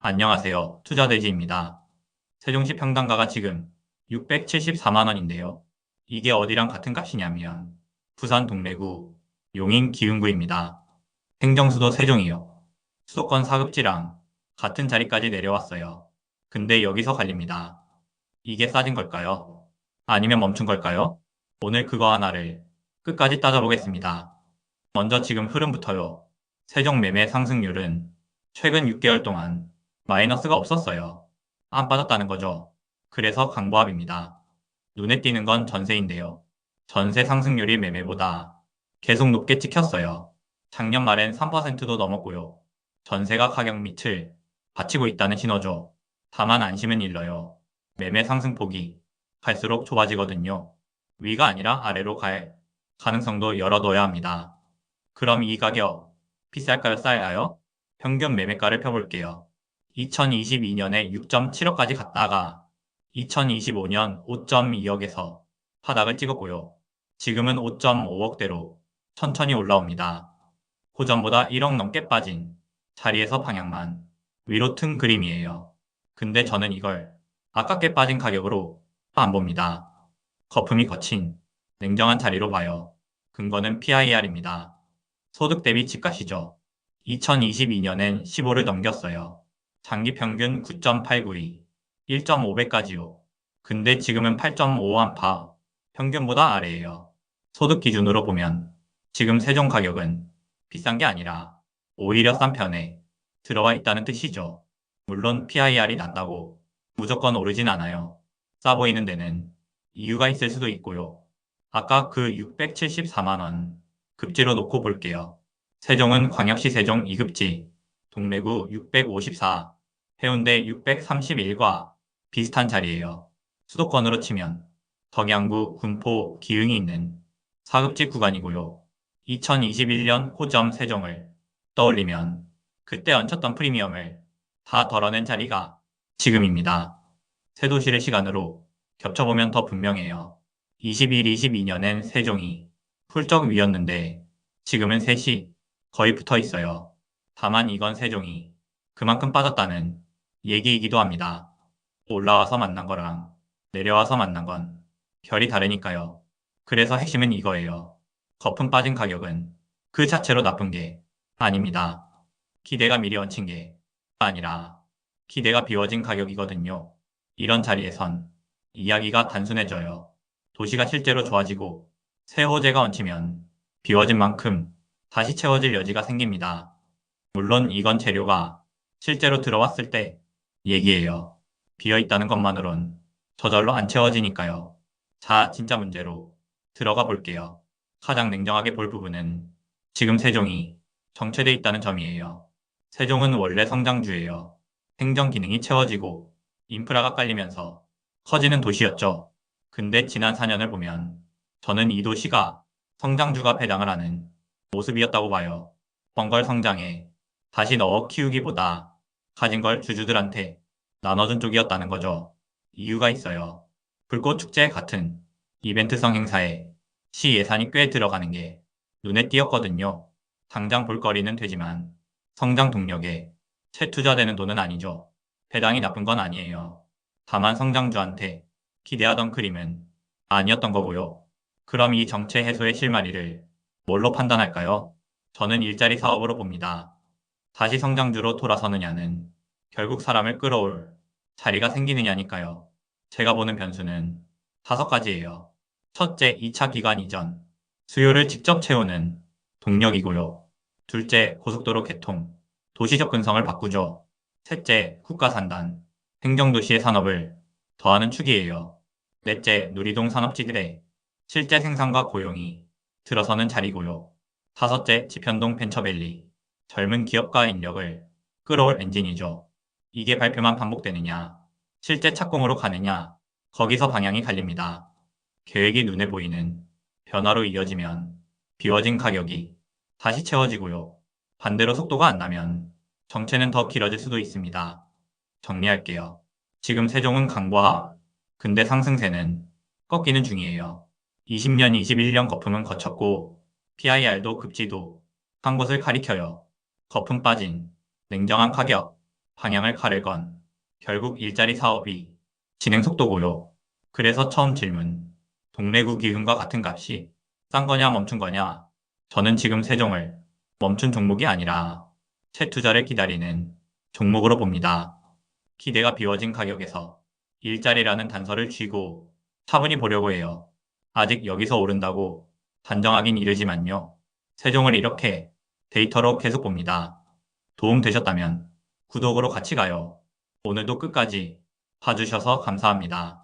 안녕하세요. 투자돼지입니다. 세종시 평당가가 지금 674만 원인데요. 이게 어디랑 같은 값이냐면 부산 동래구 용인 기흥구입니다. 행정수도 세종이요. 수도권 4급지랑 같은 자리까지 내려왔어요. 근데 여기서 갈립니다. 이게 싸진 걸까요? 아니면 멈춘 걸까요? 오늘 그거 하나를 끝까지 따져보겠습니다. 먼저 지금 흐름부터요. 세종 매매 상승률은 최근 6개월 동안 마이너스가 없었어요. 안 빠졌다는 거죠. 그래서 강보합입니다. 눈에 띄는 건 전세인데요. 전세 상승률이 매매보다 계속 높게 찍혔어요. 작년 말엔 3%도 넘었고요. 전세가 가격 밑을 받치고 있다는 신호죠. 다만 안심은 일러요. 매매 상승폭이 갈수록 좁아지거든요. 위가 아니라 아래로 갈 가능성도 열어둬야 합니다. 그럼 이 가격 비쌀까요, 싸요? 평균 매매가를 펴볼게요. 2022년에 6.7억까지 갔다가 2025년 5.2억에서 바닥을 찍었고요. 지금은 5.5억대로 천천히 올라옵니다. 고전보다 1억 넘게 빠진 자리에서 방향만 위로 튼 그림이에요. 근데 저는 이걸 아깝게 빠진 가격으로 안 봅니다. 거품이 거친 냉정한 자리로 봐요. 근거는 PIR입니다. 소득 대비 집값이죠. 2022년엔 15를 넘겼어요. 장기 평균 9.892, 1.5배까지요. 근데 지금은 8.5 안팎, 평균보다 아래예요. 소득 기준으로 보면 지금 세종 가격은 비싼 게 아니라 오히려 싼 편에 들어와 있다는 뜻이죠. 물론 PIR이 낮다고 무조건 오르진 않아요. 싸 보이는 데는 이유가 있을 수도 있고요. 아까 그 674만 원 급지로 놓고 볼게요. 세종은 광역시 세종 2급지, 동래구 654, 해운대 631과 비슷한 자리예요. 수도권으로 치면 덕양구, 군포, 기흥이 있는 4급지 구간이고요. 2021년 고점 세종을 떠올리면 그때 얹혔던 프리미엄을 다 덜어낸 자리가 지금입니다. 세 도시를 시간으로 겹쳐보면 더 분명해요. 21, 22년엔 세종이 훌쩍 위였는데 지금은 셋이 거의 붙어 있어요. 다만 이건 세종이 그만큼 빠졌다는 얘기이기도 합니다. 올라와서 만난 거랑 내려와서 만난 건 결이 다르니까요. 그래서 핵심은 이거예요. 거품 빠진 가격은 그 자체로 나쁜 게 아닙니다. 기대가 미리 얹힌 게 아니라 기대가 비워진 가격이거든요. 이런 자리에선 이야기가 단순해져요. 도시가 실제로 좋아지고 새 호재가 얹히면 비워진 만큼 다시 채워질 여지가 생깁니다. 물론 이건 재료가 실제로 들어왔을 때 얘기예요. 비어있다는 것만으론 저절로 안 채워지니까요. 자, 진짜 문제로 들어가 볼게요. 가장 냉정하게 볼 부분은 지금 세종이 정체돼 있다는 점이에요. 세종은 원래 성장주예요. 행정 기능이 채워지고 인프라가 깔리면서 커지는 도시였죠. 근데 지난 4년을 보면 저는 이 도시가 성장주가 배당을 하는 모습이었다고 봐요. 번 걸 성장에 다시 넣어 키우기보다 가진 걸 주주들한테 나눠준 쪽이었다는 거죠. 이유가 있어요. 불꽃축제 같은 이벤트성 행사에 시 예산이 꽤 들어가는 게 눈에 띄었거든요. 당장 볼거리는 되지만 성장 동력에 채 투자되는 돈은 아니죠. 배당이 나쁜 건 아니에요. 다만 성장주한테 기대하던 그림은 아니었던 거고요. 그럼 이 정체 해소의 실마리를 뭘로 판단할까요? 저는 일자리 사업으로 봅니다. 다시 성장주로 돌아서느냐는 결국 사람을 끌어올 자리가 생기느냐니까요. 제가 보는 변수는 5가지예요. 첫째, 2차 기간 이전. 수요를 직접 채우는 동력이고요. 둘째, 고속도로 개통. 도시 접근성을 바꾸죠. 셋째, 국가산단. 행정도시의 산업을 더하는 축이에요. 넷째, 누리동 산업지들의 실제 생산과 고용이 들어서는 자리고요. 다섯째, 지편동 벤처밸리. 젊은 기업가 인력을 끌어올 엔진이죠. 이게 발표만 반복되느냐, 실제 착공으로 가느냐, 거기서 방향이 갈립니다. 계획이 눈에 보이는 변화로 이어지면 비워진 가격이 다시 채워지고요. 반대로 속도가 안 나면 정체는 더 길어질 수도 있습니다. 정리할게요. 지금 세종은 강보하, 근데 상승세는 꺾이는 중이에요. 20년, 21년 거품은 거쳤고 PIR도 급지도 한 곳을 가리켜요. 거품 빠진 냉정한 가격. 방향을 가를 건 결국 일자리 사업이 진행 속도고요. 그래서 처음 질문, 동래구 기준과 같은 값이 싼 거냐 멈춘 거냐? 저는 지금 세종을 멈춘 종목이 아니라 채투자를 기다리는 종목으로 봅니다. 기대가 비워진 가격에서 일자리라는 단서를 쥐고 차분히 보려고 해요. 아직 여기서 오른다고 단정하긴 이르지만요. 세종을 이렇게 데이터로 계속 봅니다. 도움 되셨다면 구독으로 같이 가요. 오늘도 끝까지 봐주셔서 감사합니다.